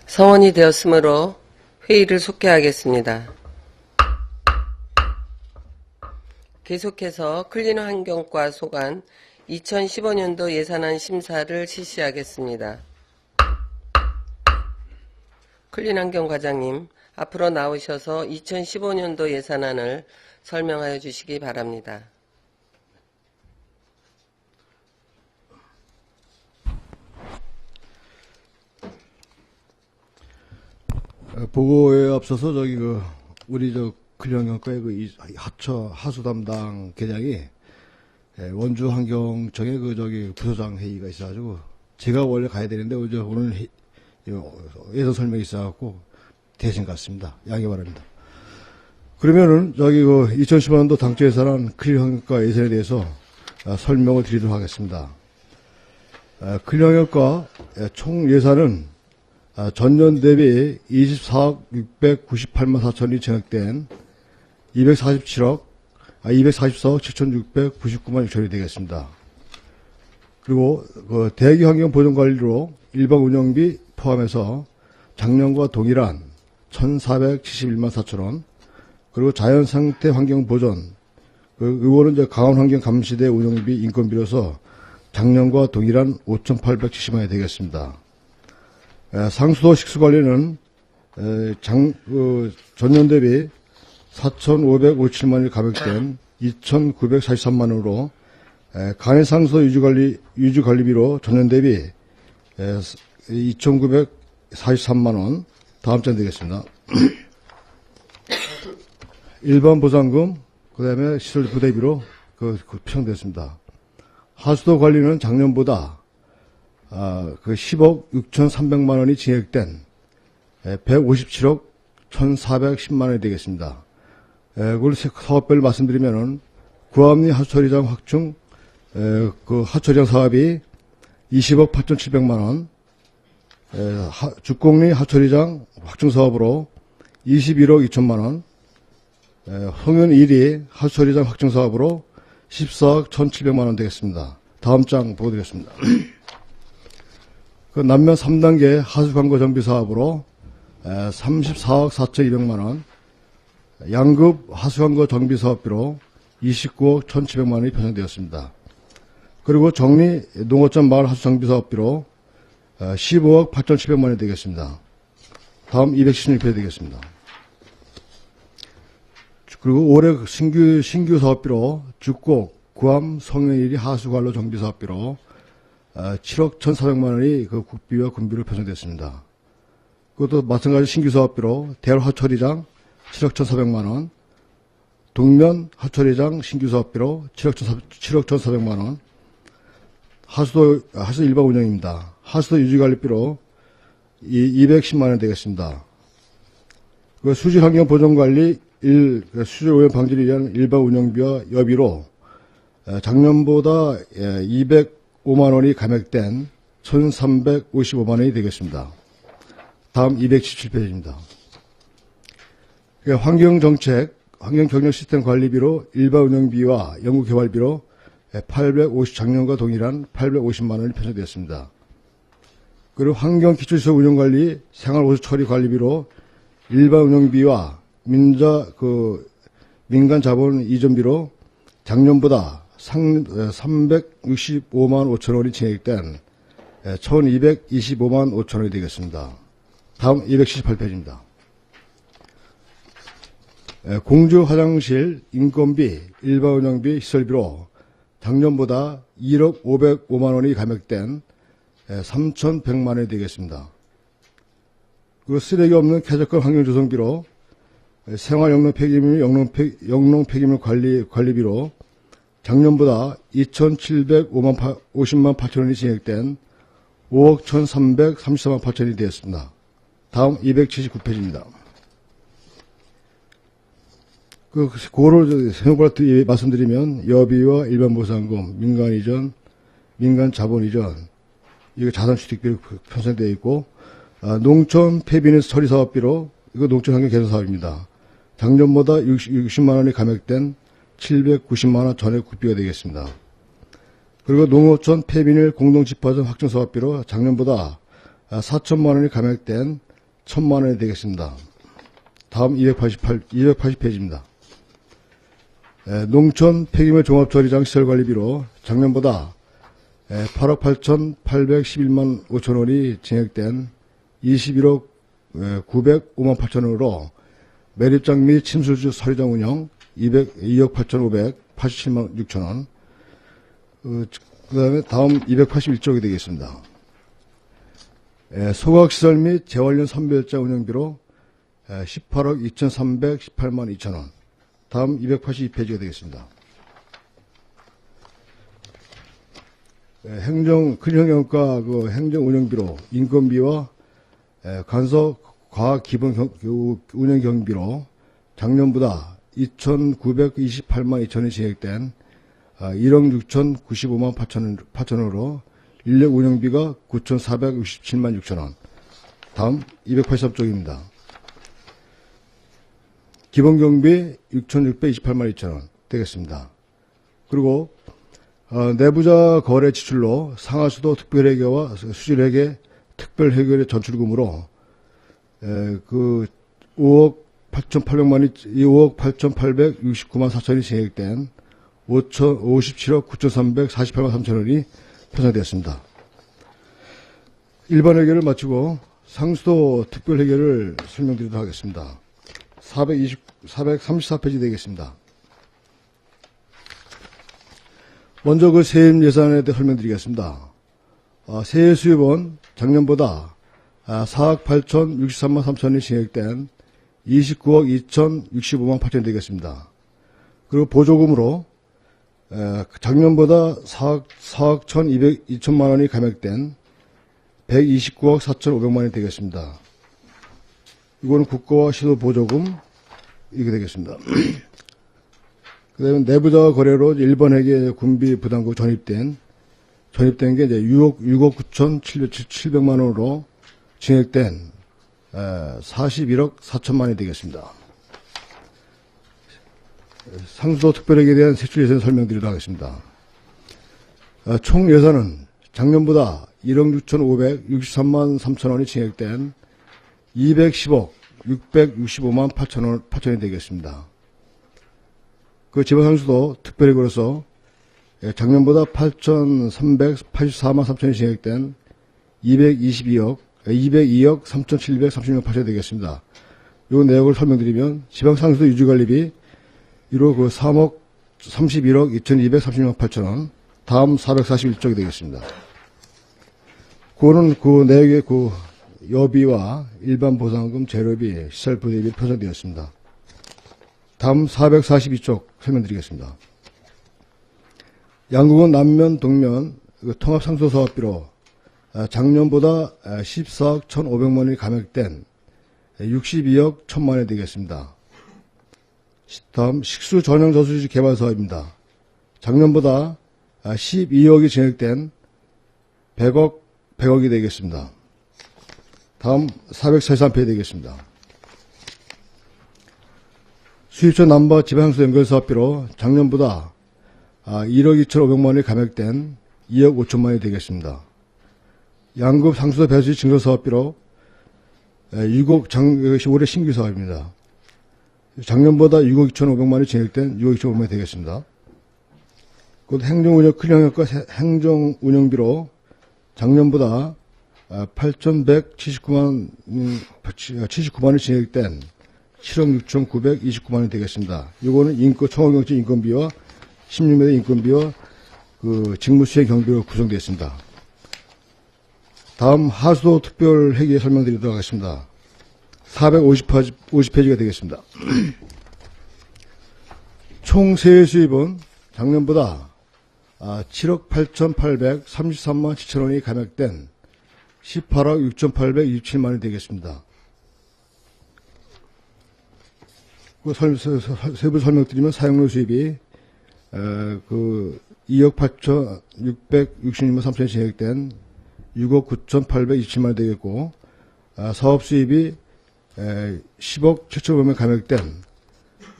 성원이 되었으므로 회의를 속개하겠습니다. 계속해서 클린환경과 소관 2015년도 예산안 심사를 실시하겠습니다. 클린환경 과장님, 앞으로 나오셔서 2015년도 예산안을 설명하여 주시기 바랍니다. 보고에 앞서서 우리 클린환경과의 하수 담당 계장이 원주 환경청의 부서장 회의가 있어가지고 제가 원래 가야 되는데 오늘 예산 설명이 있어갖고 대신 갔습니다. 양해 바랍니다. 그러면은 2015년도 당초 예산안 클린환경과 예산에 대해서 설명을 드리도록 하겠습니다. 클린환경과 총 예산은 전년 대비 24억 698만 4천이 증액된 244억 7,699만 6천이 되겠습니다. 그리고 대기 환경 보존 관리로 일반 운영비 포함해서 작년과 동일한 1,471만 4천원, 그리고 자연 상태 환경 보존, 이거는 강원 환경 감시대 운영비 인건비로서 작년과 동일한 5,870만원이 되겠습니다. 상수도 식수관리는 전년 대비 4,557만원이 감액된 2,943만원으로 간이 상수도 유지관리비로 전년 대비 2,943만원, 다음 장 되겠습니다. 일반 보상금, 그 다음에 시설 부대비로 편성되었습니다. 하수도 관리는 작년보다 10억 6,300만원이 증액된 157억 1,410만원이 되겠습니다. 그걸 사업별로 말씀드리면은 구암리 하수처리장 확충, 하수처리장 사업이 20억 8,700만원, 죽곡리 하수처리장 확충 사업으로 21억 2천만원, 홍현 1위 하수처리장 확충 사업으로 14억 1,700만원 되겠습니다. 다음 장 보여드리겠습니다. 남면 3단계 하수광고 정비 사업으로 34억 4,200만원, 양급 하수광고 정비 사업비로 29억 1,700만원이 편성되었습니다. 그리고 정리 농어촌 마을 하수 정비 사업비로 15억 8,700만원이 되겠습니다. 다음 216회 되겠습니다. 그리고 올해 신규 사업비로 죽곡, 구암, 성현일이 하수관로 정비 사업비로 7억 1,400만원이 국비와 군비로 편성됐습니다. 그것도 마찬가지 신규 사업비로 대열 하처리장 7억 1,400만원, 동면 하처리장 신규 사업비로 7억 1,400만원, 하수도 일반 운영입니다. 하수도 유지관리비로 210만원 되겠습니다. 수질환경 보존관리 수질 오염 방지를 위한 일반 운영비와 여비로 작년보다 205만원이 감액된 1,355만원이 되겠습니다. 다음 277페이지입니다. 환경정책, 환경경영 시스템 관리비로 일반 운영비와 연구개발비로 작년과 동일한 850만원이 편성되었습니다. 그리고 환경기초시설 운영관리, 생활오수 처리 관리비로 일반 운영비와 민간 자본 이전비로 작년보다 365만 5천원이 증액된 1225만 5천원이 되겠습니다. 다음 278페이지입니다. 공주 화장실 인건비, 일반 운영비, 시설비로 작년보다 1억 505만원이 감액된 3,100만원이 되겠습니다. 그리고 쓰레기 없는 쾌적한 환경조성비로 생활영농 폐기물, 영농 폐기물 관리비로 작년보다 2,750만 8천원이 증액된 5억 1,334만 8천원이 되었습니다. 다음 279페이지입니다. 그거를 생각을 말씀드리면 여비와 일반 보상금, 민간 이전, 민간 자본 이전, 이거 자산취득비로 편성되어 있고, 농촌 폐비누스 처리 사업비로 이거 농촌 환경 개선 사업입니다. 작년보다 60만원이 감액된 790만원 전액 국비가 되겠습니다. 그리고 농어촌 폐비닐 공동집화점 확충 사업비로 작년보다 4천만원이 감액된 1,000만 원이 되겠습니다. 다음 280페이지입니다. 농촌 폐기물 종합처리장 시설관리비로 작년보다 8억 8,811만 5천 원이 증액된 21억 905만 8천 원으로 매립장 및 침수주 처리장 운영 2억 8,587만 6천 원. 그 다음에 다음 281쪽이 되겠습니다. 소각시설 및 재활용 선별자 운영비로 18억 2,318만 2천 원. 다음 282페이지가 되겠습니다. 큰행정과 그 행정운영비로 인건비와 간석 과학 기본 운영 경비로 작년보다 2,928만 2천 원이 증액된 1억 6,095만 8천 원으로 인력 운영비가 9,467만 6천 원. 다음 283쪽입니다. 기본 경비 6,628만 2천 원 되겠습니다. 그리고 내부자 거래 지출로 상하수도 특별회계와 수질회계 특별회계의 전출금으로 그 5억 8,800만이 5억 8,869만 4천이 증액된 57억 9,348만 3천 원이 편성되었습니다. 일반 회계를 마치고 상수도 특별회계를 설명드리도록 하겠습니다. 434페이지 되겠습니다. 먼저 그 세입 예산에 대해 설명드리겠습니다. 세액 수입은 작년보다 4억 8,063만 3천이 증액된 29억 2,065만 8천이 되겠습니다. 그리고 보조금으로 작년보다 4억 1,200만 원이 감액된 129억 4,500만 원이 되겠습니다. 이거는 국가와 시도 보조금 이게 되겠습니다. 그 다음에 내부자 거래로 일반 회계 군비 부담금 전입된 게 이제 6억 9,700만 원으로 증액된 41억 4천만 원이 되겠습니다. 상수도 특별회계에 대한 세출 예산 설명드리도록 하겠습니다. 총 예산은 작년보다 1억 6,563만 3천 원이 증액된 210억 665만 8천이 되겠습니다. 그 지방상수도 특별회계로서 작년보다 8,384만 3천이 증액된 202억 3,736만 8천이 되겠습니다. 이 내역을 설명드리면 지방상수도 유지관리비 1호 그 3억 31억 2,236만 8천 원. 다음 441쪽이 되겠습니다. 그거는 그 내역의 그 여비와 일반 보상금, 재료비, 시설 부대비 편성되었습니다. 다음 442쪽 설명드리겠습니다. 양국은 남면, 동면 그 통합상수사업비로 작년보다 14억 1,500만 원이 감액된 62억 1,000만 원이 되겠습니다. 다음 식수 전용 저수지 개발 사업입니다. 작년보다 12억이 증액된 100억이 되겠습니다. 다음 443페이지 되겠습니다. 수입처 남바 지방상수 연결 사업비로 작년보다 1억 2,500만 원이 감액된 2억 5천만 원이 되겠습니다. 양급 상수도 배수지 증설 사업비로 6억 올해 신규 사업입니다. 작년보다 6억 2,500만 원이 증액된 6억 2,500만 원이 되겠습니다. 곧 행정운영 큰형역과 행정운영비로 작년보다 8,179만 79만 원이 증액된 7억 6,929만 원이 되겠습니다. 이거는 청원경제 인건비와 16m 인건비와 그 직무수행 경비로 구성되어 있습니다. 다음 하수도 특별회계 설명드리도록 하겠습니다. 450페이지가 되겠습니다. 총 세외 수입은 작년보다 7억 8,833만 7천 원이 감액된 18억 6,827만 원이 되겠습니다. 그 세부 설명드리면 사용료 수입이 그 2억 8,666만 3천이 증액된 6억 9,827만 원이 되겠고, 사업 수입이 10억 7천만 원 감액된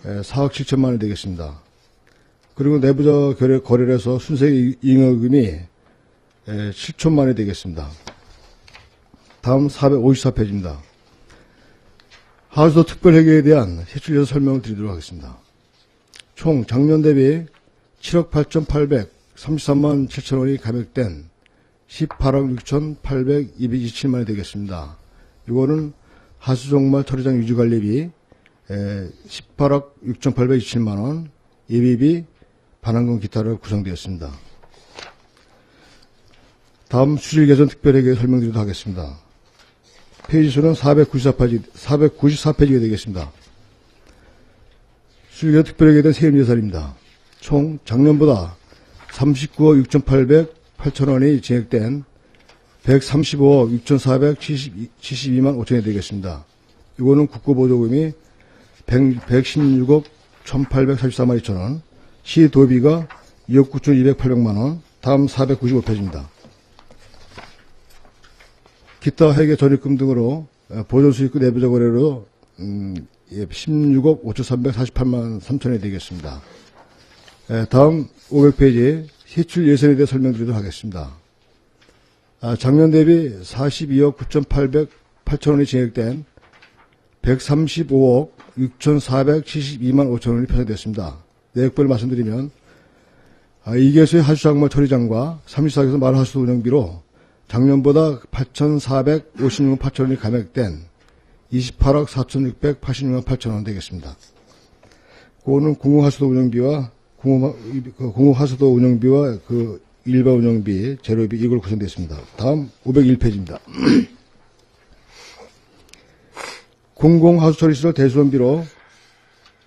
4억 7천만 원이 되겠습니다. 그리고 내부자 거래를 해서 순세익 잉여금이 7천만 원이 되겠습니다. 다음 454페이지입니다. 하수도 특별회계에 대한 세출 예산 설명을 드리도록 하겠습니다. 총 작년 대비 7억 8,833만 7천 원이 감액된 18억 6,827만 원이 되겠습니다. 이거는 하수종말 처리장 유지관리비 18억 6,827만 원, 예비비, 반환금 기타로 구성되었습니다. 다음 수질개선 특별회계 설명드리도록 하겠습니다. 페이지 수는 494페이지가 되겠습니다. 수질개선 특별회계에 대한 세금 예산입니다. 총 작년보다 39억 6,808천 원이 증액된 135억 6,472만 5천원이 되겠습니다. 이거는 국고보조금이 116억 1,844만 2천 원, 시도비가 2억 9,208만 원, 다음 495페이지입니다. 기타 회계 전입금 등으로 보존수익금 내부자 거래로 16억 5,348만 3천원이 되겠습니다. 다음 500페이지 세출 예산에 대해 설명드리도록 하겠습니다. 작년 대비 42억 9,808천 원이 증액된 135억 6,472만 5천 원이 편성됐습니다. 내역별로 말씀드리면 2개소의 하수작물 처리장과 34개소 말하수도 운영비로 작년보다 8,456만 8천 원이 감액된 28억 4,686만 8천 원 되겠습니다. 그거는 공공하수도 운영비와 공공하수도 운영비와 그 일반 운영비, 재료비 이걸 구성되었습니다. 다음 501페이지입니다. 공공하수처리시설 대수원비로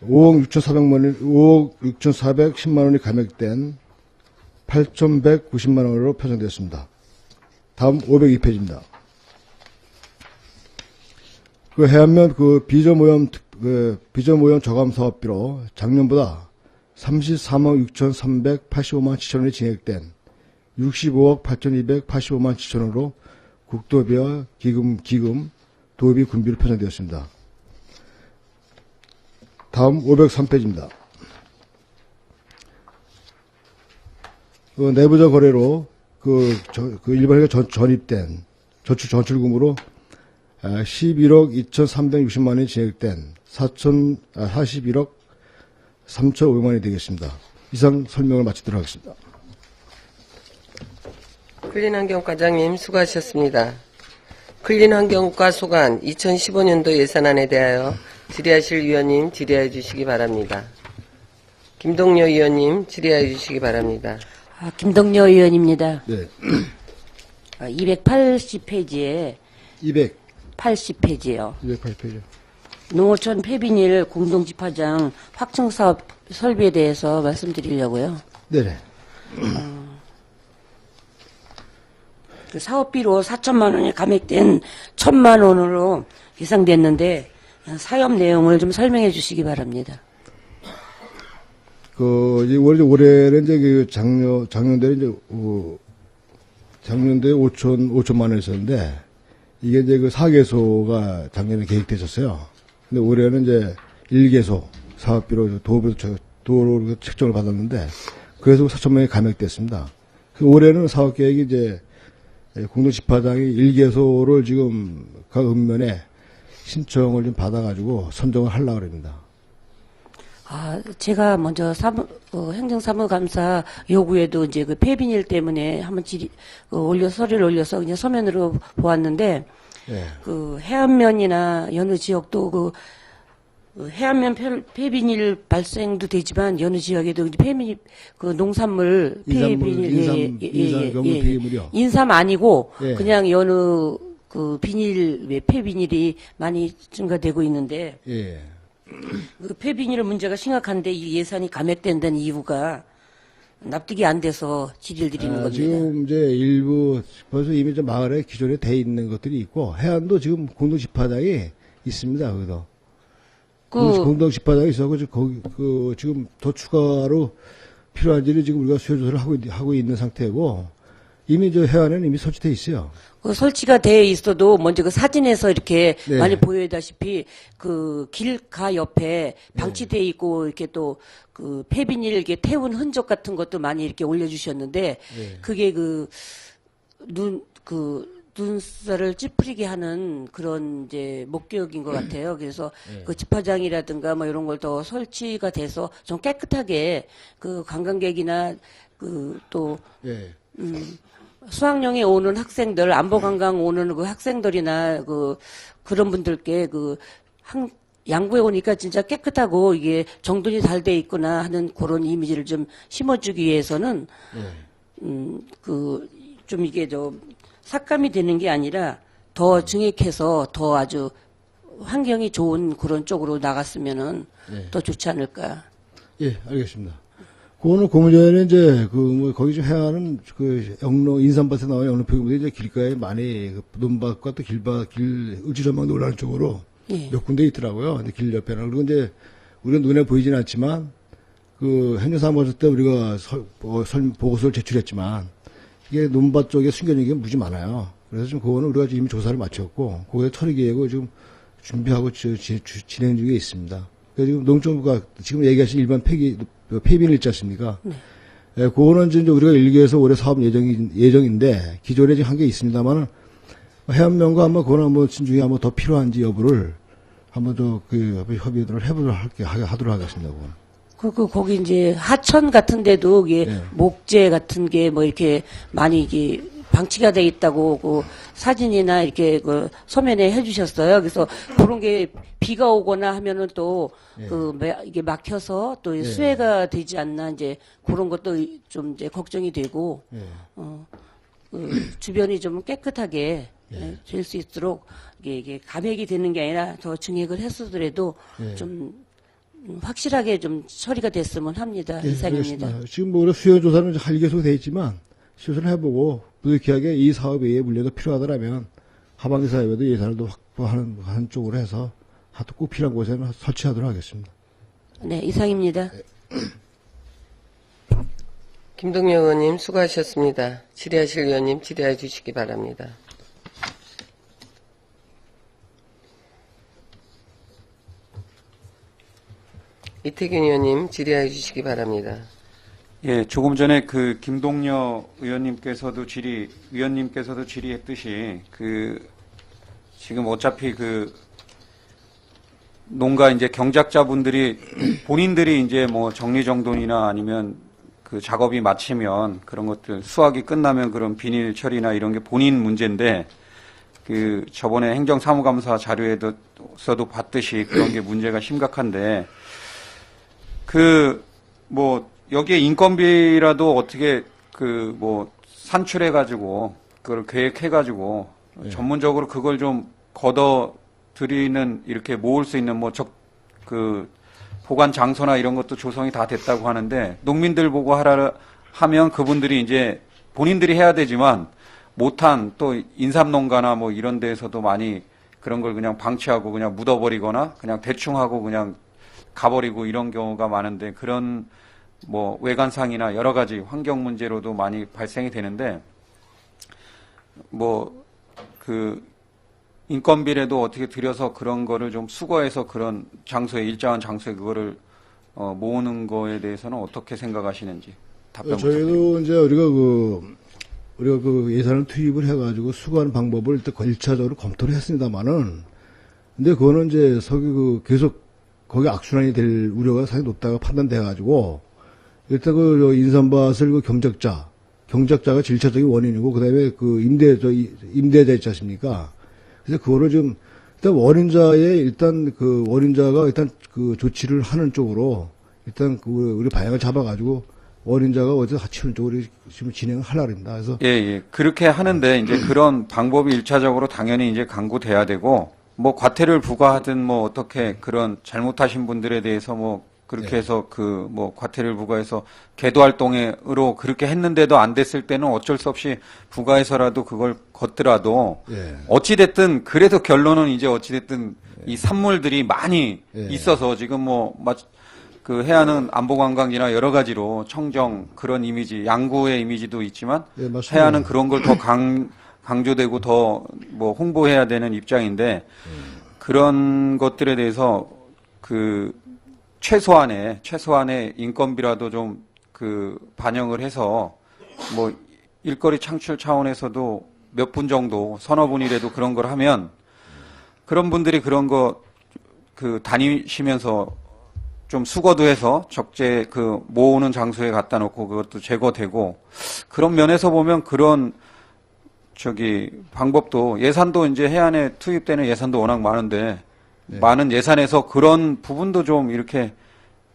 5억 6,410만 원이 감액된 8,190만 원으로 편성되었습니다. 다음 502페이지입니다. 그 해안면 비저모형 저감 사업비로 작년보다 33억 6,385만 7천 원이 증액된 65억 8,285만 7천 원으로 국도비와 기금, 도비, 군비로 편성되었습니다. 다음 503페이지입니다. 내부자 거래로 일반회계 전입된 저축 전출금으로 11억 2,360만 원이 증액된 41억 3,500만 원이 되겠습니다. 이상 설명을 마치도록 하겠습니다. 클린환경과장님 수고하셨습니다. 클린환경과 소관 2015년도 예산안에 대하여 질의하실 위원님 질의해 주시기 바랍니다. 김동료 의원님 질의해 주시기 바랍니다. 김동료 의원입니다. 네. 280페이지에 280페이지요. 농어촌 폐비닐 공동집화장 확충사업 설비에 대해서 말씀드리려고요. 네네. 그 사업비로 4천만 원이 감액된 1,000만 원으로 예상됐는데 사업 내용을 좀 설명해 주시기 바랍니다. 올해는 이제 작년도에 이제 작년도에 5천만 원 있었는데 이게 이제 4개소가 작년에 계획됐었어요. 근데 올해는 이제 1개소 사업비로 도로 책정을 받았는데 그래서 4천만 원이 감액됐습니다. 올해는 사업 계획이 이제 공동집화장이 1개소를 지금 각 읍면에 신청을 좀 받아가지고 선정을 하려고 합니다. 제가 먼저 행정사무감사 요구에도 이제 그 폐비닐 때문에 한번 서류를 올려서 그냥 서면으로 보았는데, 네. 그 해안면이나 여느 지역도 그 해안면 폐비닐 발생도 되지만 여느 지역에도 폐비닐 그 농산물 폐비닐 인삼 폐기물이요. 인삼 아니고 예. 그냥 여느 그 비닐 폐비닐이 많이 증가되고 있는데 예. 그 폐비닐 문제가 심각한데 이 예산이 감액된다는 이유가 납득이 안 돼서 질의를 드리는 겁니다. 지금 이제 일부 벌써 이미 좀 마을에 기존에 돼 있는 것들이 있고 해안도 지금 공동집화장이 있습니다. 거기도. 공동집화장이 있어서 거기 지금 더 추가로 필요한지를 지금 우리가 수요 조사를 하고 있는 상태고 이미 저 해안에는 이미 설치돼 있어요. 그 설치가 돼 있어도 먼저 그 사진에서 이렇게 네. 많이 보여다시피 그 길가 옆에 방치돼 있고 이렇게 또 그 폐비닐 이렇게 태운 흔적 같은 것도 많이 이렇게 올려주셨는데 그게 눈살을 찌푸리게 하는 그런 이제 목격인 것 같아요. 그래서 그 집화장이라든가 뭐 이런 걸 더 설치가 돼서 좀 깨끗하게 그 관광객이나 그또 예. 수학여행에 오는 학생들, 안보관광 오는 그 학생들이나 그런 분들께 양구에 오니까 진짜 깨끗하고 이게 정돈이 잘 돼 있구나 하는 그런 이미지를 좀 심어주기 위해서는 좀 이게 좀 삭감이 되는 게 아니라 더 증액해서 더 아주 환경이 좋은 그런 쪽으로 나갔으면은 더 좋지 않을까. 예, 알겠습니다. 그거는 고문전에는 이제 거기 좀 해안은 영로 인삼밭에 나와 영로 표기물이 이제 길가에 많이 논밭과 또 길 을지전망도 올라가는 쪽으로 몇 군데 있더라고요. 근데 길 옆에는 그리고 이제 우리가 눈에 보이지는 않지만 행정사무소 때 우리가 보고서를 제출했지만 이게 논밭 쪽에 숨겨진 게 무지 많아요. 그래서 지금 그거는 우리가 지금 이미 조사를 마쳤고 거기에 처리 계획을 지금 준비하고 진행 중에 있습니다. 그래서 지금 농정부가 지금 얘기하신 일반 폐비는 있지 않습니까? 예, 그거는 이제 우리가 일기에서 올해 사업 예정인데 기존에 지금 한 게 있습니다만은 해안면과 한번 그거는 한번 진중에 한번 더 필요한지 여부를 한번 더 협의를 하도록 하겠습니다. 그건. 거기 이제 하천 같은 데도 이게 목재 같은 게 뭐 이렇게 많이 이게 방치가 돼 있다고 사진이나 이렇게 서면에 해주셨어요. 그래서 그런 게 비가 오거나 하면은 또 이게 막혀서 또 수해가 되지 않나 이제 그런 것도 좀 이제 걱정이 되고 주변이 좀 깨끗하게 될 수 있도록 이게 감액이 되는 게 아니라 더 증액을 했으더라도 좀 확실하게 좀 처리가 됐으면 합니다. 이상입니다. 알겠습니다. 지금 뭐 수요 조사는 할 계속 돼 있지만 수요를 해보고 부득이하게 이 사업 외에 물려도 필요하더라면 하반기 사업에도 예산을 더 확보하는 쪽으로 해서 꼭 필요한 곳에는 설치하도록 하겠습니다. 네, 이상입니다. 김동영 의원님 수고하셨습니다. 질의하실 의원님 질의해 주시기 바랍니다. 이태균 의원님 질의해 주시기 바랍니다. 예, 조금 전에 김동여 위원님께서도 질의했듯이 지금 어차피 농가 이제 경작자분들이 본인들이 이제 뭐 정리정돈이나 아니면 작업이 마치면 그런 것들 수확이 끝나면 그런 비닐 처리나 이런 게 본인 문제인데 저번에 행정사무감사 자료에서도 봤듯이 그런 게 문제가 심각한데 여기에 인건비라도 어떻게 산출해가지고 그걸 계획해가지고 전문적으로 그걸 좀 걷어들이는 이렇게 모을 수 있는 보관 장소나 이런 것도 조성이 다 됐다고 하는데 농민들 보고 하면 그분들이 이제 본인들이 해야 되지만 못한 또 인삼농가나 뭐 이런 데에서도 많이 그런 걸 그냥 방치하고 그냥 묻어버리거나 그냥 대충 하고 그냥 가버리고 이런 경우가 많은데 그런 외관상이나 여러 가지 환경 문제로도 많이 발생이 되는데 인건비라도 어떻게 들여서 그런 거를 좀 수거해서 그런 장소에 일정한 장소에 그거를 모으는 거에 대해서는 어떻게 생각하시는지 답변 부탁드립니다. 저희도 이제 우리가 예산을 투입을 해가지고 수거하는 방법을 일단 1차적으로 검토를 했습니다만은 근데 그거는 이제 계속 거기 악순환이 될 우려가 상당히 높다고 판단돼가지고 일단 인삼밭을 경작자가 질차적인 원인이고 그다음에 임대자 있지 않습니까? 그래서 그거를 좀 일단 원인자가 일단 조치를 하는 쪽으로 일단 우리 방향을 잡아가지고 원인자가 어디서 하치는 쪽으로 지금 진행을 하려고 합니다. 그래서 예. 그렇게 하는데 이제 그런 방법이 1차적으로 당연히 이제 강구돼야 되고 과태료를 부과하든 어떻게 그런 잘못하신 분들에 대해서 그렇게 해서 과태료를 부과해서 계도 활동으로 그렇게 했는데도 안 됐을 때는 어쩔 수 없이 부과해서라도 그걸 걷더라도 어찌됐든 그래도 결론은 이제 어찌됐든 이 산물들이 많이 있어서 지금 해안은 안보관광이나 여러 가지로 청정 그런 이미지, 양구의 이미지도 있지만 해안은 그런 걸 더 강조되고 더 홍보해야 되는 입장인데 그런 것들에 대해서 최소한의 인건비라도 좀 반영을 해서 일거리 창출 차원에서도 몇 분 정도, 서너 분이라도 그런 걸 하면 그런 분들이 그런 거 다니시면서 좀 수거도 해서 적재 모으는 장소에 갖다 놓고 그것도 제거되고 그런 면에서 보면 그런 방법도 예산도 이제 해안에 투입되는 예산도 워낙 많은데 많은 예산에서 그런 부분도 좀 이렇게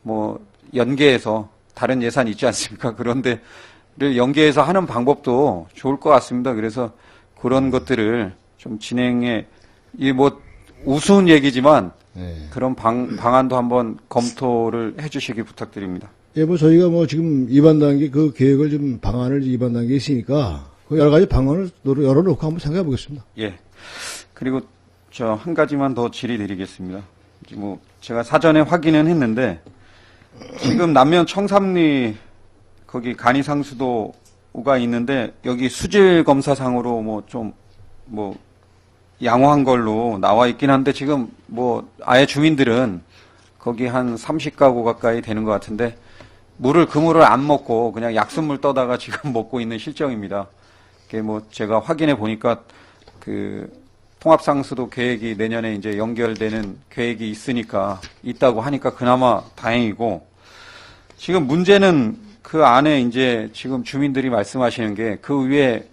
뭐 연계해서 다른 예산이 있지 않습니까? 그런데 연계해서 하는 방법도 좋을 것 같습니다. 그래서 그런 것들을 좀 진행해 뭐 우스운 얘기지만 그런 방안도 한번 검토를 해주시기 부탁드립니다. 예, 뭐 저희가 뭐 지금 입안 단계 그 계획을 좀 방안을 입안 단계에 있으니까 그 여러 가지 방안을 열어놓고 한번 생각해 보겠습니다. 예. 그리고 저 한 가지만 더 질의드리겠습니다. 뭐 제가 사전에 확인은 했는데 지금 남면 청삼리 거기 간이상수도가 있는데 여기 수질 검사상으로 뭐 양호한 걸로 나와 있긴 한데 지금 뭐 아예 주민들은 거기 한 30가구 가까이 되는 것 같은데 그물을 안 먹고 그냥 약수물 떠다가 지금 먹고 있는 실정입니다. 그게 뭐 제가 확인해 보니까 통합상수도 계획이 내년에 이제 연결되는 계획이 있다고 하니까 그나마 다행이고 지금 문제는 그 안에 이제 지금 주민들이 말씀하시는 게 그 위에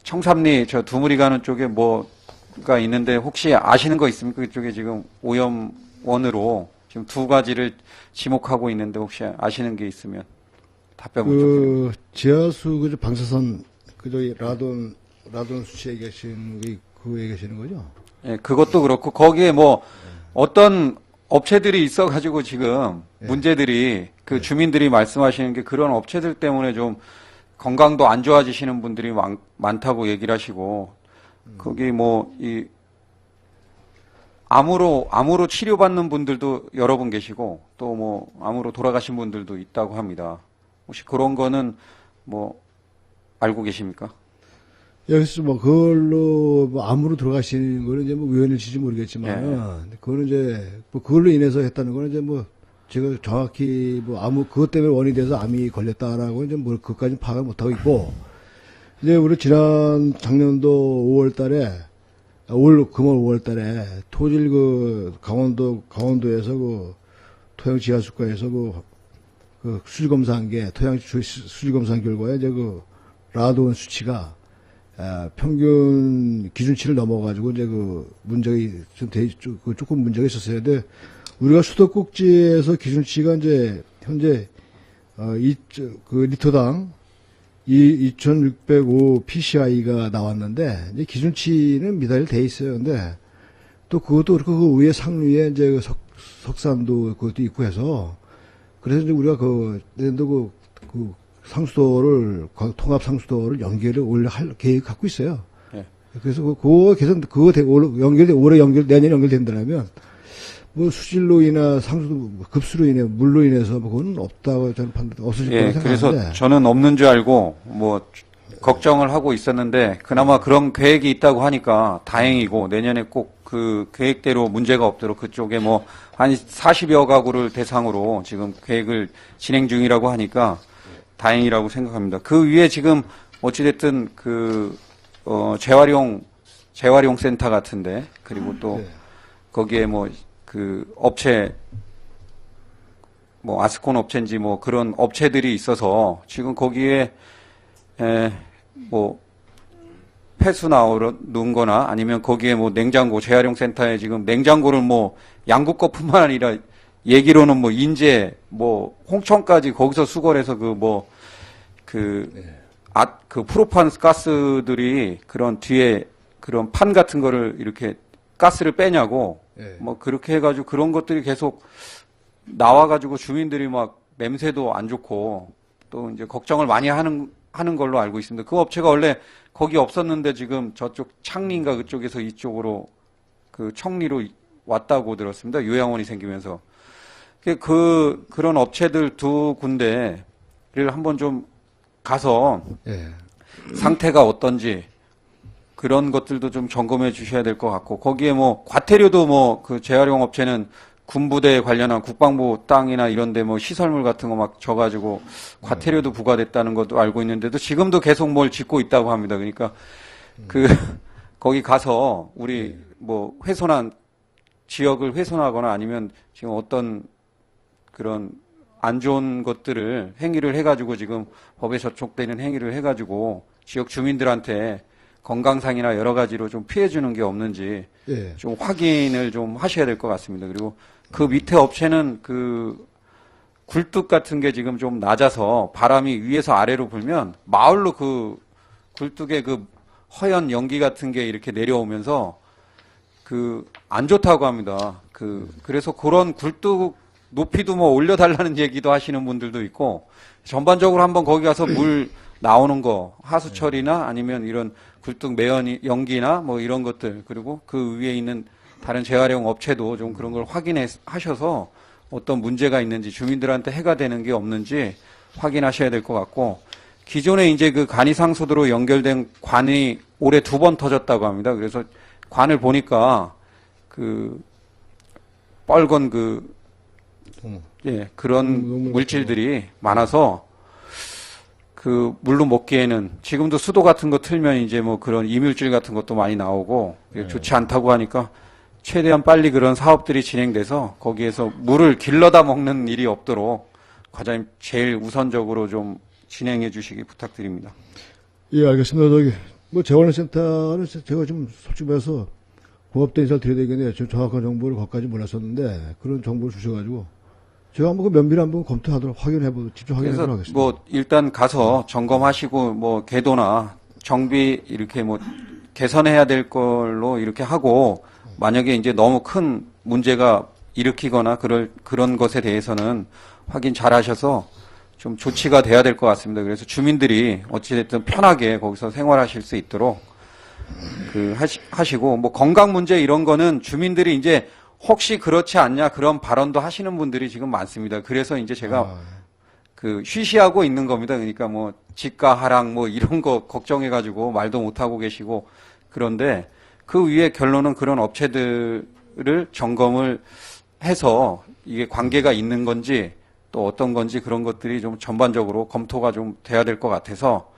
청삼리 저 두무리 가는 쪽에 뭐가 있는데 혹시 아시는 거 있습니까? 그쪽에 지금 오염원으로 지금 두 가지를 지목하고 있는데 혹시 아시는 게 있으면 답변 부탁드립니다. 지하수 방사선 저기 라돈 수치에 계시는 그에 계시는 거죠? 예, 그것도 그렇고 거기에 뭐 어떤 업체들이 있어가지고 지금 문제들이 주민들이 말씀하시는 게 그런 업체들 때문에 좀 건강도 안 좋아지시는 분들이 많다고 얘기를 하시고 거기 암으로 치료받는 분들도 여러 분 계시고 또 뭐 암으로 돌아가신 분들도 있다고 합니다. 혹시 그런 거는 알고 계십니까? 여기서 그걸로 암으로 들어가시는 거는 이제 우연일지지 모르겠지만 그거는 이제 그걸로 인해서 했다는 거는 이제 제가 정확히 그것 때문에 원인이 돼서 암이 걸렸다라고 이제 그것까지 파악을 못하고 있고 이제 우리 작년도 5월 달에 금월 5월 달에 토질 강원도에서 토양 지하수과에서 수질 검사한 게 토양 수질 검사한 결과에 이제 라돈 수치가 평균 기준치를 넘어가지고 이제 문제가 조금 문제가 있었어요. 근데 우리가 수도꼭지에서 기준치가 이제 현재 리터당 2,605 PCI가 나왔는데 이제 기준치는 미달이 돼 있어요. 근데 또 그것도 그렇고 그 위에 상위에 이제 석산도 그것도 있고 해서 그래서 이제 우리가 내년도 통합 상수도를 원래 할 계획 갖고 있어요. 네. 그래서 올해 내년에 연결된다면 수질로 인해 급수로 인해 물로 인해서 그건 없다고 저는 없어질 거라고 생각하는데. 그래서 저는 없는 줄 알고 걱정을 하고 있었는데 그나마 그런 계획이 있다고 하니까 다행이고 내년에 꼭 그 계획대로 문제가 없도록 그쪽에 한 40여 가구를 대상으로 지금 계획을 진행 중이라고 하니까 다행이라고 생각합니다. 그 위에 지금 어찌됐든 재활용 센터 같은데 그리고 또 거기에 업체 아스콘 업체인지 그런 업체들이 있어서 지금 거기에 폐수 넣은 거나 아니면 거기에 냉장고 재활용 센터에 지금 냉장고를 양구 것뿐만 아니라 얘기로는 인제 홍천까지 거기서 수거를 해서 프로판 가스들이 그런 뒤에 그런 판 같은 거를 이렇게 가스를 빼냐고 그렇게 해가지고 그런 것들이 계속 나와가지고 주민들이 냄새도 안 좋고 또 이제 걱정을 많이 하는 걸로 알고 있습니다. 그 업체가 원래 거기 없었는데 지금 저쪽 창리인가 그쪽에서 이쪽으로 청리로 왔다고 들었습니다. 요양원이 생기면서. 그런 업체들 두 군데를 한번 좀 가서 상태가 어떤지 그런 것들도 좀 점검해 주셔야 될 것 같고 거기에 과태료도 재활용 업체는 군부대에 관련한 국방부 땅이나 이런데 시설물 같은 거 져가지고 과태료도 부과됐다는 것도 알고 있는데도 지금도 계속 뭘 짓고 있다고 합니다. 그러니까 거기 가서 우리 뭐 지역을 훼손하거나 아니면 지금 어떤 그런 안 좋은 것들을 행위를 해가지고 지금 법에 저촉되는 행위를 해가지고 지역 주민들한테 건강상이나 여러 가지로 좀 피해 주는 게 없는지 예. 좀 확인을 좀 하셔야 될 것 같습니다. 그리고 그 밑에 업체는 그 굴뚝 같은 게 지금 좀 낮아서 바람이 위에서 아래로 불면 마을로 그 굴뚝에 그 허연 연기 같은 게 이렇게 내려오면서 그 안 좋다고 합니다. 그래서 그런 굴뚝 높이도 뭐 올려달라는 얘기도 하시는 분들도 있고 전반적으로 한번 거기 가서 물 나오는 거 하수처리나 아니면 이런 굴뚝 매연 연기나 뭐 이런 것들 그리고 그 위에 있는 다른 재활용 업체도 좀 그런 걸 확인하셔서 어떤 문제가 있는지 주민들한테 해가 되는 게 없는지 확인하셔야 될 것 같고 기존에 이제 그 간이상수도로 연결된 관이 올해 2번 터졌다고 합니다. 그래서 관을 보니까 그 빨간 그런 물질들이 많아서 그 물로 먹기에는 지금도 수도 같은 거 틀면 이제 뭐 그런 이물질 같은 것도 많이 나오고 좋지 않다고 하니까 최대한 빨리 그런 사업들이 진행돼서 거기에서 물을 길러다 먹는 일이 없도록 과장님 제일 우선적으로 좀 진행해 주시기 부탁드립니다. 예, 알겠습니다. 뭐 재활용센터는 제가 좀 솔직히 말해서 고맙다 인사를 드려야 되겠네요. 좀 정확한 정보를 거기까지 몰랐었는데 그런 정보를 주셔가지고 제가 한번 그 면밀히 한번 검토하도록 직접 확인해보도록 하겠습니다. 뭐 일단 가서 점검하시고 뭐 궤도나 정비 이렇게 뭐 개선해야 될 걸로 이렇게 하고 만약에 이제 너무 큰 문제가 일으키거나 그런 것에 대해서는 확인 잘 하셔서 좀 조치가 돼야 될 것 같습니다. 그래서 주민들이 어찌됐든 편하게 거기서 생활하실 수 있도록 하시고 뭐 건강 문제 이런 거는 주민들이 이제 혹시 그렇지 않냐 그런 발언도 하시는 분들이 지금 많습니다. 그래서 이제 제가 쉬쉬하고 있는 겁니다. 그러니까 뭐 집가 하락 뭐 이런 거 걱정해가지고 말도 못 하고 계시고 그런데 그 위에 결론은 그런 업체들을 점검을 해서 이게 관계가 있는 건지 또 어떤 건지 그런 것들이 좀 전반적으로 검토가 좀 돼야 될 것 같아서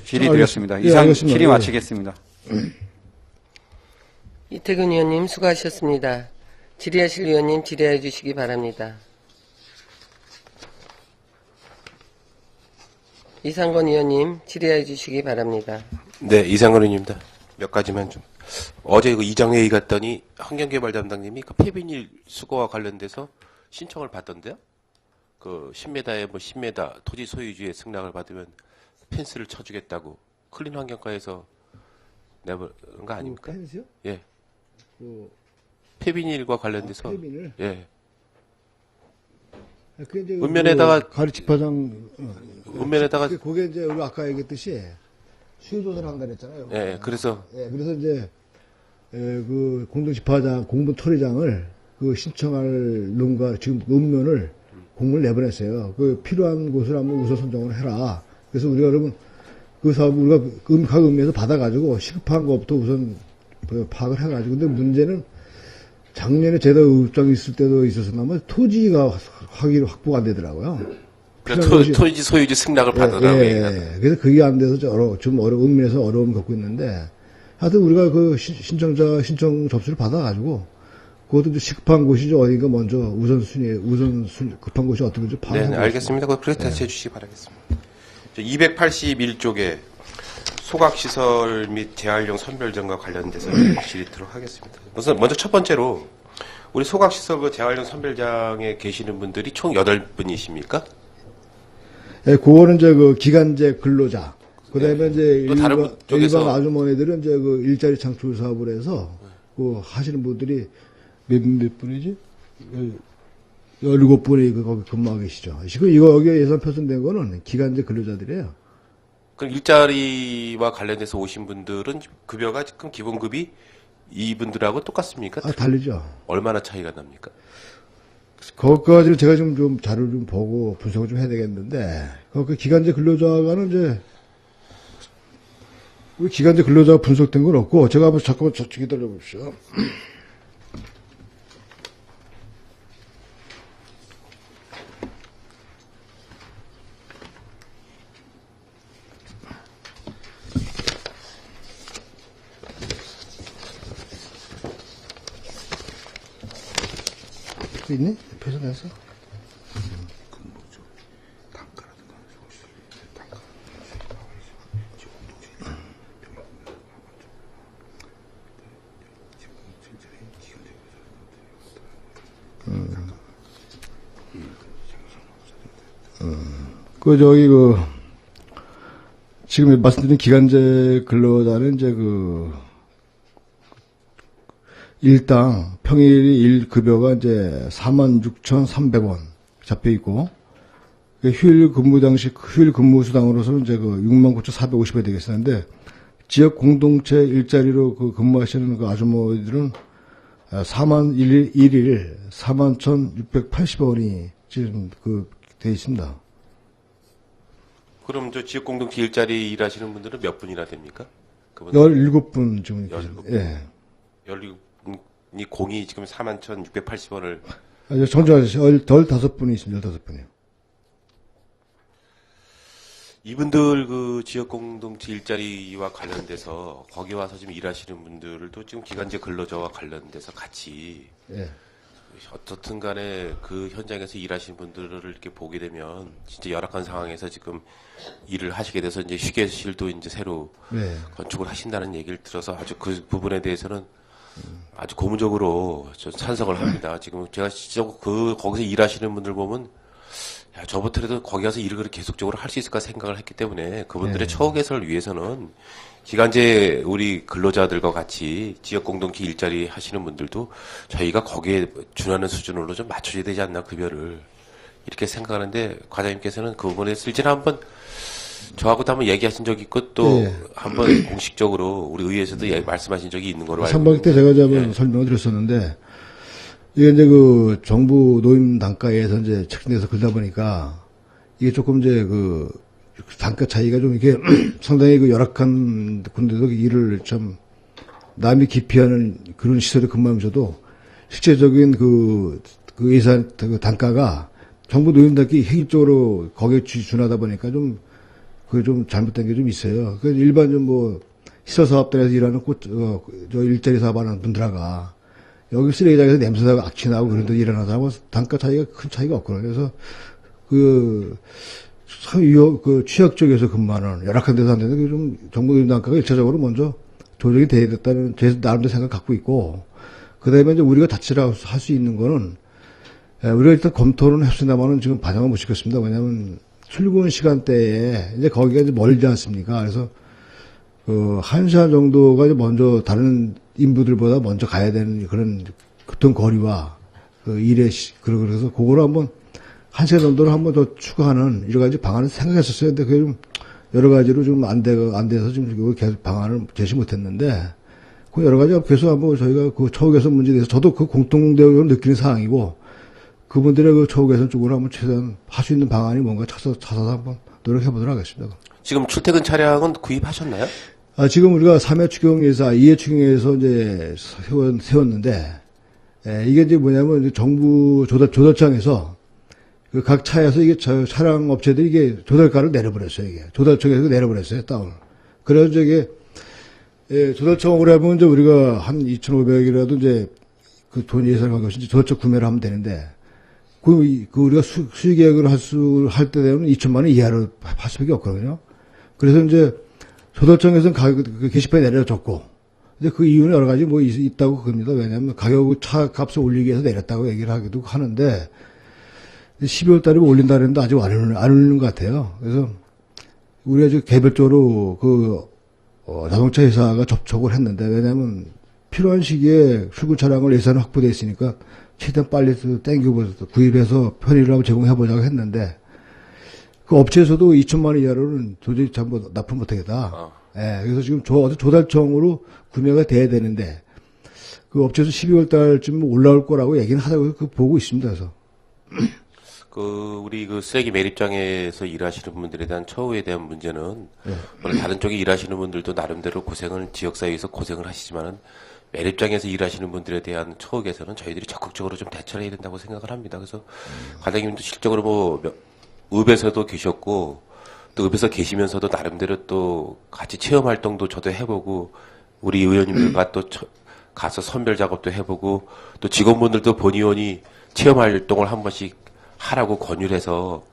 질의드렸습니다. 예, 이상 알겠습니다. 질의 마치겠습니다. 이태근 의원님 수고하셨습니다. 질의하실 의원님 질의해 주시기 바랍니다. 이상건 의원님 질의해 주시기 바랍니다. 네, 이상건 의원입니다. 몇 가지만 좀. 어제 그 이장회의 갔더니 환경개발 담당님이 그 폐비닐 수거와 관련돼서 신청을 받던데요. 그 10m에 뭐 10m 토지 소유주의 승낙을 받으면 펜스를 쳐주겠다고 클린 환경과에서 내버린 거 아닙니까? 펜스요? 예. 아, 폐비닐과 관련돼서 폐비닐? 예. 그게 이제 읍면에다가 가리집화장 읍면에다가 그게 이제 우리 아까 얘기했듯이 수요조사를 한다 그랬잖아요. 예, 그래서 그래서 이제 그 공동집화장 공분 토리장을 그 신청할 놈과 지금 읍면을 공문을 내보냈어요. 그 필요한 곳을 한번 우선 선정을 해라. 그래서 우리가 그러면 그 사업 우리가 각 읍면에서 받아가지고 시급한 것부터 우선 파악을 해가지고 근데 문제는 작년에 제도 입장이 있을 때도 있었나면 토지가 확보가 안 되더라고요. 토지 소유주 승낙을 받으라고 얘기하더라고요. 그래서 그게 안 돼서 좀 읍면에서 어려움을 겪고 있는데 하여튼 우리가 그 신청 접수를 받아가지고 그것도 이제 시급한 곳이죠. 어딘가 먼저 우선 급한 곳이 어떤 건지 파악해 네, 알겠습니다. 그걸 다시 해주시기 바라겠습니다. 281쪽에 소각시설 및 재활용 선별점과 관련돼서 질의토록 하겠습니다. 먼저 첫 번째로 우리 소각시설 그 재활용 선별장에 계시는 분들이 총 8분이십니까? 예, 그거는 이제 그 기간제 근로자. 그 다음에 이제 또 다른 쪽에서 일반 아주머니들은 이제 그 일자리 창출 사업을 해서 그 하시는 분들이 몇 분이지? 17분이 거기 근무하고 계시죠. 지금 여기에 예산 편성된 거는 기간제 근로자들이에요. 그럼 일자리와 관련돼서 오신 분들은 급여가 지금 기본급이 이분들하고 똑같습니까? 다르죠. 얼마나 차이가 납니까? 거기까지는 제가 좀 자료를 좀 보고 분석을 좀 해야 되겠는데, 그 기간제 근로자가는 이제, 우리 기간제 근로자가 분석된 건 없고, 제가 한번 잠깐만 기다려 보십시오. 또 있니? 표현해서? 지금 말씀드린 기간제 근로자는 이제 일당 평일 1급여가 이제 46,300원 잡혀 있고, 휴일 근무 당시, 휴일 근무 수당으로서는 이제 69,450원이 되겠었는데, 지역 공동체 일자리로 근무하시는 아주머니들은 1일 41,680원이 지금 돼 있습니다. 그럼 저 지역 공동체 일자리 일하시는 분들은 몇 분이나 됩니까? 그분 17분 지금. 17분. 예. 17분이 공이 지금 41,680원을 정정하셨어요. 15분이 있습니다. 15분이요. 이분들 그 지역 공동체 일자리와 관련돼서 거기 와서 지금 일하시는 분들도 지금 기간제 근로자와 관련돼서 같이 예. 어떻든 간에 그 현장에서 일하시는 분들을 이렇게 보게 되면 진짜 열악한 상황에서 지금 일을 하시게 돼서 이제 휴게실도 이제 새로 네. 건축을 하신다는 얘기를 들어서 아주 그 부분에 대해서는 아주 고무적으로 저 찬성을 합니다. 지금 제가 진짜 거기서 일하시는 분들 보면 야, 저부터라도 거기 가서 일을 계속적으로 할 수 있을까 생각을 했기 때문에 그분들의 처우 개선을 위해서는 기간제 우리 근로자들과 같이 지역 공동체 일자리 하시는 분들도 저희가 거기에 준하는 수준으로 좀 맞춰줘야 되지 않나 급여를 이렇게 생각하는데 과장님께서는 그 부분에 실제로 한번 저하고도 한번 얘기하신 적이 있고 또 네. 한번 공식적으로 우리 의회에서도 말씀하신 적이 있는 걸로 알고 3박 때 있는데. 제가 이제 한번 예. 설명을 드렸었는데, 이게 이제 정부 노임 단가에서 이제 책정돼서 그러다 보니까, 이게 조금 이제 단가 차이가 좀 이렇게 상당히 열악한 군데도 일을 참 남이 기피하는 그런 시설에 근무하면서도 실제적인 예산, 단가가 정부 노임 단가 획일적으로 거기에 준하다 보니까 그게 좀 잘못된 게 좀 있어요. 그래서 일반 시설사업단에서 일하는 일자리 사업하는 분들하고 여기 쓰레기장에서 냄새나고 악취나고 그런 데 일하는 사람은 단가 차이가 큰 차이가 없거든요. 그래서 취약 쪽에서 근무하는 열악한 데서 하는데 좀 정부 노임 단가가 일차적으로 먼저 조정이 돼야 됐다는 제 나름대로 생각 갖고 있고, 그 다음에 이제 우리가 자치를 할 수 있는 거는 우리가 일단 검토는 했습니다만은 지금 반영을 못 시켰습니다. 왜냐하면 출근 시간대에 이제 거기가 이제 멀지 않습니까? 그래서 1시간 정도가 이제 먼저 다른 인부들보다 먼저 가야 되는 그런 교통 거리와 그래서 그거를 한번 1시간 정도를 한번 더 추가하는 여러 가지 방안을 생각했었어요. 근데 그게 좀 여러 가지로 좀 안 돼서 지금 계속 방안을 제시 못했는데, 그 여러 가지 계속 한번 저희가 처우 개선 문제에 대해서 저도 공통적으로 느끼는 사항이고, 그분들의 처우 개선 쪽으로 한번 최대한 할 수 있는 방안이 뭔가 찾아서 한번 노력해 보도록 하겠습니다. 지금 출퇴근 차량은 구입하셨나요? 지금 우리가 3회 추경에서, 2회 추경에서 이제 세웠는데, 이게 이제 뭐냐면, 이제 정부 조달청에서 각 차에서 이게 차량 업체들이 이게 조달가를 내려버렸어요, 이게. 조달청에서 내려버렸어요, 다운. 그래서 조달청으로 하면 이제 우리가 한 2,500이라도 이제 돈 예산을 한 것이 이제 조달청 구매를 하면 되는데, 우리가 수익 계획을 할 때 되면 2천만 원 이하로 할 수밖에 없거든요. 그래서 이제 조달청에서는 게시판에 내려줬고, 이제 그 이유는 여러 가지 있다고 그럽니다. 왜냐하면 차 값을 올리기 위해서 내렸다고 얘기를 하기도 하는데, 12월 달에 올린다 그랬는데 아직 안 올리는 것 같아요. 그래서 우리가 지금 개별적으로 자동차 회사가 접촉을 했는데, 왜냐하면 필요한 시기에 출근 차량을 예산을 확보되어 있으니까 최대한 빨리 땡겨보서 구입해서 편의를 한번 제공해보자고 했는데, 그 업체에서도 2천만 원 이하로는 도저히 전부 납품 못하겠다. 예, 그래서 지금 조달청으로 구매가 돼야 되는데, 그 업체에서 12월 달쯤 올라올 거라고 얘기는 하다고 보고 있습니다. 그래서. 우리 쓰레기 매립장에서 일하시는 분들에 대한 처우에 대한 문제는, 물론 다른 쪽에 일하시는 분들도 나름대로 지역사회에서 고생을 하시지만은, 매립장에서 일하시는 분들에 대한 처우 개선은 저희들이 적극적으로 좀 대처를 해야 된다고 생각을 합니다. 그래서, 과장님도 실적으로 읍에서도 계셨고, 또 읍에서 계시면서도 나름대로 또 같이 체험 활동도 저도 해보고, 우리 의원님들과 또 가서 선별 작업도 해보고, 또 직원분들도 본의원이 체험 활동을 한 번씩 하라고 권유를 해서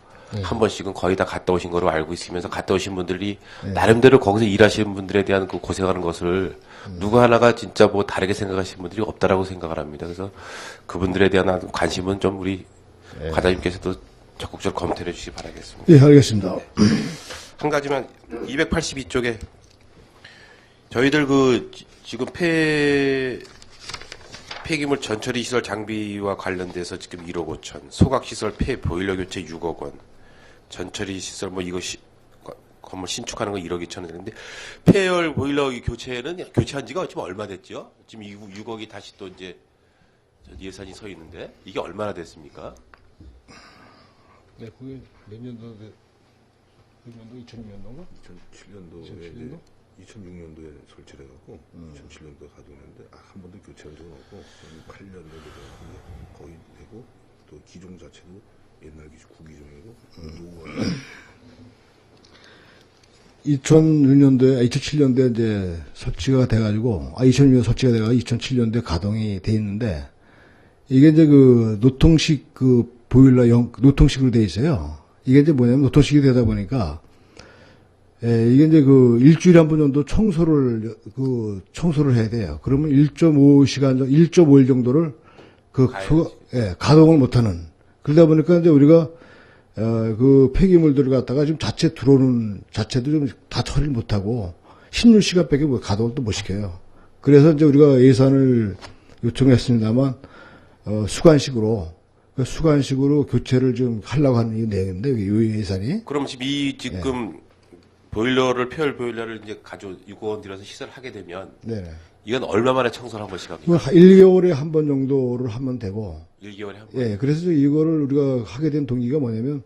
한 번씩은 거의 다 갔다 오신 거로 알고 있으면서 갔다 오신 분들이 나름대로 거기서 일하시는 분들에 대한 그 고생하는 것을 누구 하나가 진짜 뭐 다르게 생각하시는 분들이 없다라고 생각을 합니다. 그래서 그분들에 대한 관심은 좀 우리 과장님께서도 적극적으로 검토해 주시기 바라겠습니다. 예, 알겠습니다. 한 가지만 282쪽에 저희들 지금 폐기물 전처리 시설 장비와 관련돼서 지금 1억 5천, 소각 시설 폐 보일러 교체 6억 원, 전처리 시설 뭐 이거 건물 신축하는 거 1억 2천 원 되는데 폐열 보일러 교체는 교체한 지가 지금 얼마 됐죠? 지금 6억이 다시 또 이제 예산이 서 있는데 이게 얼마나 됐습니까? 네, 그게 몇 년도, 그 년도 2006년도인가? 2007년도에 2006년도에 설치를 해갖고 2007년도에 가동했는데 한 번도 교체한 적은 없고 8년도에 거의 되고 또 기종 자체도 옛날 기종 구기종이고 노후가 2006년도에, 2007년도에 이제 설치가 돼가지고, 2006년 설치가 돼가지고 2007년도에 가동이 돼 있는데, 이게 이제 노통식 보일러 노통식으로 돼 있어요. 이게 이제 뭐냐면 노통식이 되다 보니까, 이게 이제 일주일에 한 번 정도 청소를 해야 돼요. 그러면 1.5일 정도를 가동을 못하는. 그러다 보니까 이제 우리가, 폐기물들을 갖다가 지금 자체도 좀 다 처리를 못하고, 16시간밖에 가동을 또 못 시켜요. 그래서 이제 우리가 예산을 요청했습니다만, 수간식으로 교체를 좀 하려고 하는 이 내용인데, 이 예산이. 그럼 지금 보일러를 폐열 보일러를 이제 6억 원 들여서 시설을 하게 되면 네. 이건 얼마 만에 청소를 한 번씩 합니까? 1개월에 한 번 정도를 하면 되고. 1개월에 한 번. 예, 그래서 이거를 우리가 하게 된 동기가 뭐냐면,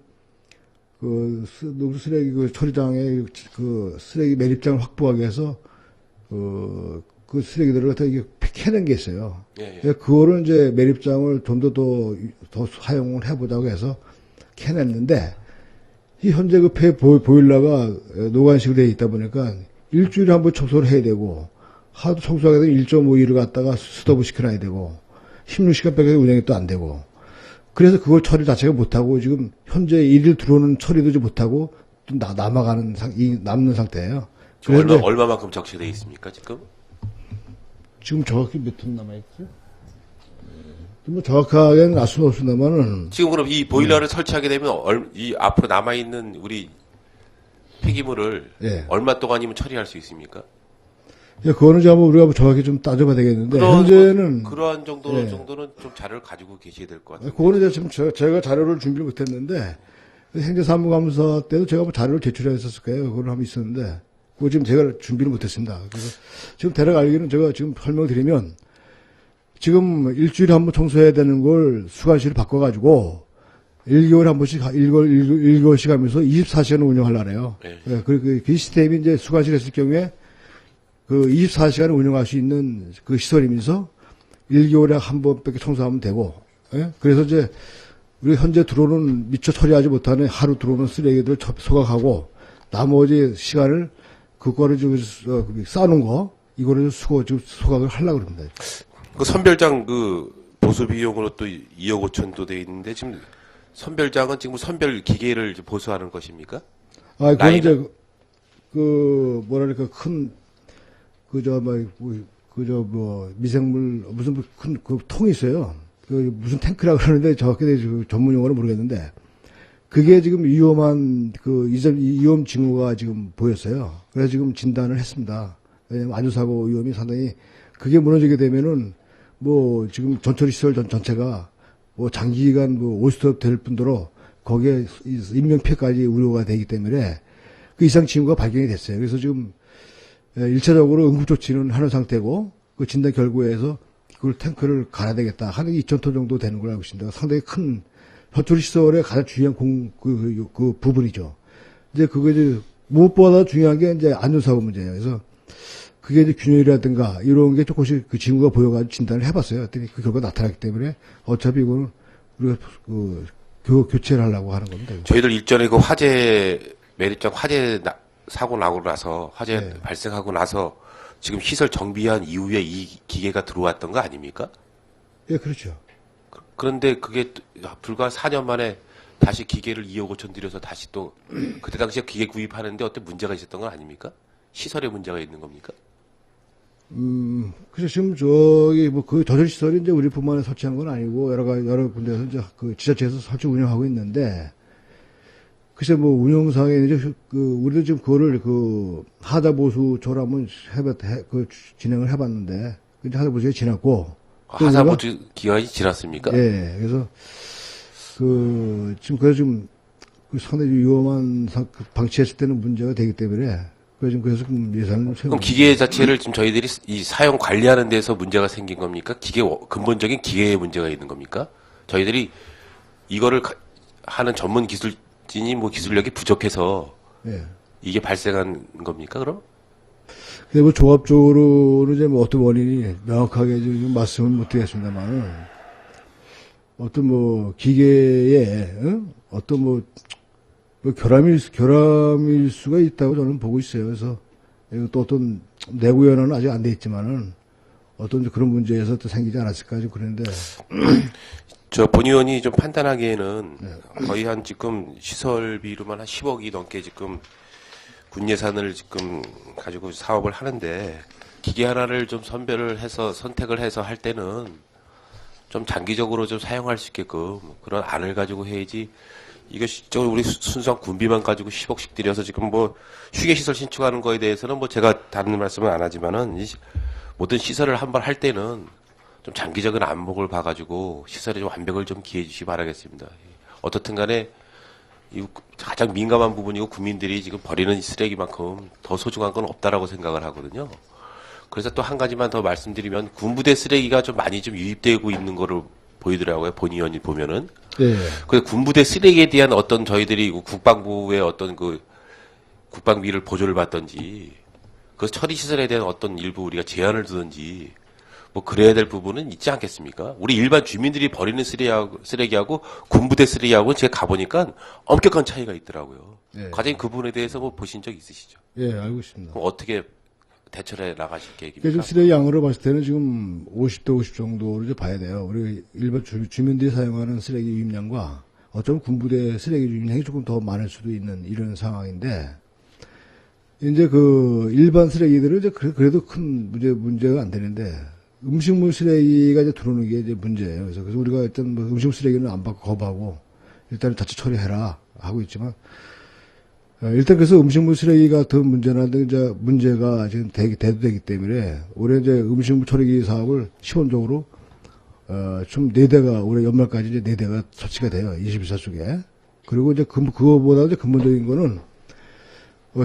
농수 쓰레기 처리장에 쓰레기 매립장을 확보하기 위해서, 그 쓰레기들을 갖다 이게 캐낸 게 있어요. 예. 그거를 이제 매립장을 좀 더 사용을 해보자고 해서 캐냈는데, 이 현재 보일러가 노관식으로 되어 있다 보니까 일주일에 한 번 청소를 해야 되고, 하도 청소하게 되면 1.5일을 갖다가 스톱을 시켜놔야 되고, 16시간밖에 운영이 또 안 되고, 그래서 그걸 처리 자체가 못하고, 지금 현재 일일 들어오는 처리도 못하고, 좀 남는 상태예요. 지금 그래서 얼마만큼 적시되어 있습니까, 지금? 지금 정확히 몇 톤 남아있죠? 뭐 정확하게는 알 수는 없습니다만은, 지금 그럼 이 보일러를 설치하게 되면 이 앞으로 남아있는 우리 폐기물을 예. 얼마 동안이면 처리할 수 있습니까? 예, 그거는 이제 한번 우리가 정확히 좀 따져봐야 되겠는데, 현재는, 그러한 정도는 예. 좀 자료를 가지고 계셔야 될 것 같아요. 그거는 이제 지금 제가 자료를 준비를 못했는데, 행정사무감사 때도 제가 뭐 자료를 제출했었을 거예요. 그걸 한번 있었는데, 그거 지금 제가 준비를 못했습니다. 그래서 지금 대략 알기는 제가 지금 설명드리면, 지금 일주일에 한 번 청소해야 되는 걸 수간실을 바꿔가지고, 1개월에 한 번씩, 1개월씩 하면서 24시간을 운영하려네요. 네. 예, 그 시스템이 이제 수간실 했을 경우에, 24시간을 운영할 수 있는 그 시설이면서 1개월에 한 번밖에 청소하면 되고, 예? 그래서 이제 우리 현재 들어오는 미처 처리하지 못하는 하루 들어오는 쓰레기들 소각하고, 나머지 시간을 그거를 지금 쌓아놓은 거, 이거를 지금 소각을 하려고 합니다. 그 선별장 보수 비용으로 또 2억 5천도 돼 있는데 지금 선별장은 지금 선별 기계를 이제 보수하는 것입니까? 그건 라인은? 이제 미생물 무슨 큰 통이 있어요. 무슨 탱크라고 그러는데 정확히 전문 용어는 모르겠는데, 그게 지금 위험 징후가 지금 보였어요. 그래서 지금 진단을 했습니다. 왜냐면 안전사고 위험이 상당히, 그게 무너지게 되면은 지금 전처리 시설 전체가 장기간 오스톱 될 뿐더러 거기에 인명피해까지 우려가 되기 때문에 그 이상 징후가 발견이 됐어요. 그래서 지금 1차적으로 응급조치는 하는 상태고, 그 진단 결과에서 그걸 탱크를 갈아야 되겠다 하는 2,000톤 정도 되는 걸 알고 있습니다. 상당히 큰 전처리 시설의 가장 중요한 그 부분이죠. 이제 그거 이제 무엇보다 중요한 게 이제 안전사고 문제예요. 그래서 그게 이제 균열이라든가 이런 게 조금씩 그 징후가 보여가지고 진단을 해봤어요. 그랬더니 그 결과가 나타났기 때문에 어차피 이거는 우리가 교체를 하려고 하는 겁니다. 저희들 일전에 매립장 화재 사고 나고 나서 화재 네. 발생하고 나서 지금 시설 정비한 이후에 이 기계가 들어왔던 거 아닙니까? 예, 그렇죠. 그런데 그게 불과 4년 만에 다시 기계를 2억 5천 들여서 다시 또 그때 당시에 기계 구입하는데 어떤 문제가 있었던 건 아닙니까? 시설에 문제가 있는 겁니까? 그래서 지금 저기 뭐 그 조절 시설이 이제 우리뿐만에 설치한 건 아니고 여러 군데에서 이제 그 지자체에서 설치 운영하고 있는데 글쎄 뭐 운영상에 이제 우리도 지금 그거를 하자 보수조를 한번 진행을 해봤는데 이제 하자 보수가 지났고 하사보수 기간이 지났습니까? 예, 그래서 지금 상당히 위험한 방치했을 때는 문제가 되기 때문에 그래서 예산을 그럼 기계 자체를 지금 저희들이 이 사용 관리하는 데서 문제가 생긴 겁니까? 근본적인 기계에 문제가 있는 겁니까? 저희들이 이거를 하는 전문 기술진이 뭐 기술력이 부족해서 예. 이게 발생한 겁니까? 그럼? 근데 뭐 종합적으로는 이제 뭐 어떤 원인이 명확하게 좀 말씀을 못 드리겠습니다만은 어떤 뭐 기계에 어떤 뭐 결함일 수가 있다고 저는 보고 있어요. 그래서 또 어떤 내부 연화는 아직 안 돼 있지만은 어떤 그런 문제에서 또 생기지 않았을까 좀 그런데 저 본 의원이 좀 판단하기에는 거의 한 지금 시설비로만 한 10억이 넘게 지금 군 예산을 지금 가지고 사업을 하는데 기계 하나를 좀 선택을 해서 할 때는 좀 장기적으로 좀 사용할 수 있게끔 그런 안을 가지고 해야지 이거 우리 순수한 군비만 가지고 10억씩 들여서 지금 뭐 휴게시설 신축하는 거에 대해서는 뭐 제가 다른 말씀은 안 하지만은 모든 시설을 한번 할 때는 좀 장기적인 안목을 봐가지고 시설에 좀 완벽을 좀 기해 주시기 바라겠습니다. 어떻든 간에 이 가장 민감한 부분이고 국민들이 지금 버리는 쓰레기만큼 더 소중한 건 없다라고 생각을 하거든요. 그래서 또 한 가지만 더 말씀드리면 군부대 쓰레기가 좀 많이 좀 유입되고 있는 거를 보이더라고요. 본 의원이 보면은. 네. 그래서 군부대 쓰레기에 대한 어떤 저희들이 국방부의 어떤 국방비를 보조를 받던지 그 처리 시설에 대한 어떤 일부 우리가 제한을 두든지 뭐 그래야 될 부분은 있지 않겠습니까? 우리 일반 주민들이 버리는 쓰레기하고 군부대 쓰레기하고 제가 가보니까 엄격한 차이가 있더라고요. 네. 과장님 그 부분에 대해서 뭐 보신 적 있으시죠? 예, 알고 있습니다. 그럼 어떻게 대처를 해 나가실 그러니까 계획입니까? 지금 쓰레기 양으로 봤을 때는 지금 50대 50 정도로 이제 봐야 돼요. 우리 일반 주민들이 사용하는 쓰레기 유입량과 어쩌면 군부대 쓰레기 유입량이 조금 더 많을 수도 있는 이런 상황인데, 이제 일반 쓰레기들은 이제 그래도 큰 문제가 안 되는데, 음식물 쓰레기가 이제 들어오는 게 이제 문제예요. 그래서 우리가 일단 뭐 음식물 쓰레기는 안 받고 거부하고, 일단은 자체 처리해라 하고 있지만, 일단 그래서 음식물 쓰레기 같은 문제가 지금 대두되기 때문에 올해 이제 음식물 처리기 사업을 시범적으로 좀 4대가 올해 연말까지 이제 4대가 설치가 돼요. 21사 쪽에. 그리고 이제 그거보다 이제 근본적인 거는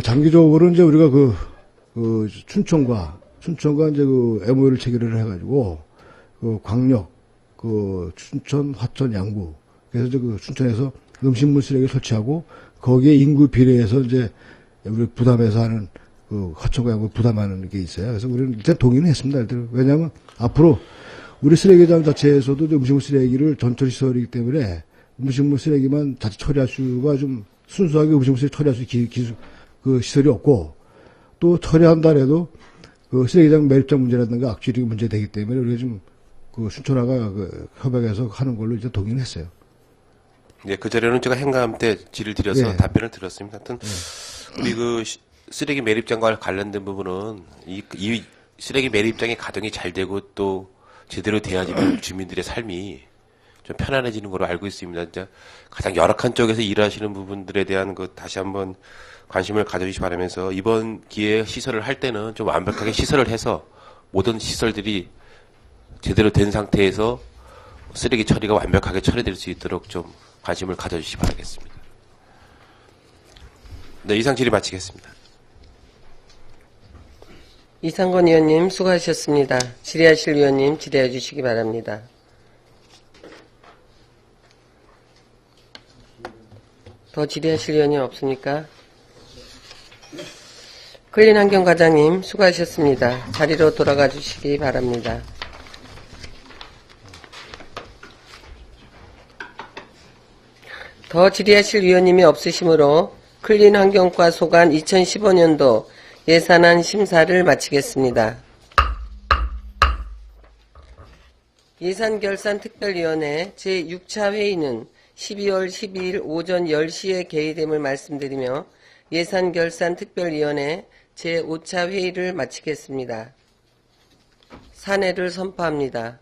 장기적으로 이제 우리가 춘천과 이제 MOU를 체결을 해가지고 광역 춘천, 화천, 양구 그래서 이제 춘천에서 음식물 쓰레기 설치하고 거기에 인구 비례해서 이제 우리 부담해서 하는 화천과 양구 부담하는 게 있어요. 그래서 우리는 일단 동의는 했습니다. 일단 왜냐하면 앞으로 우리 쓰레기장 자체에서도 음식물 쓰레기를 전처리 시설이기 때문에 음식물 쓰레기만 자체 처리할 수가 좀 순수하게 음식물 쓰레기 처리할 수 있는 시설이 없고 또 처리한다 해도 쓰레기장 매립장 문제라든가 악취리 문제 되기 때문에 우리가 좀 순천화가 협약해서 하는 걸로 이제 동의를 했어요. 네, 그 자료는 제가 행감 때 질의를 드려서 예. 답변을 드렸습니다. 하여튼, 우리 쓰레기 매립장과 관련된 부분은, 이 쓰레기 매립장이 가동이 잘 되고 또 제대로 돼야지만 주민들의 삶이 좀 편안해지는 걸로 알고 있습니다. 진짜 가장 열악한 쪽에서 일하시는 부분들에 대한 다시 한번 관심을 가져주시기 바라면서 이번 기회에 시설을 할 때는 좀 완벽하게 시설을 해서 모든 시설들이 제대로 된 상태에서 쓰레기 처리가 완벽하게 처리될 수 있도록 좀 관심을 가져주시기 바라겠습니다. 네, 이상 질의 마치겠습니다. 이상건 의원님 수고하셨습니다. 질의하실 의원님 질의해 주시기 바랍니다. 더 질의하실 의원님 없습니까? 클린환경과장님 수고하셨습니다. 자리로 돌아가 주시기 바랍니다. 더 질의하실 위원님이 없으시므로 클린환경과 소관 2015년도 예산안 심사를 마치겠습니다. 예산결산특별위원회 제6차 회의는 12월 12일 오전 10시에 개의됨을 말씀드리며 예산결산특별위원회 제5차 회의를 마치겠습니다. 산회를 선포합니다.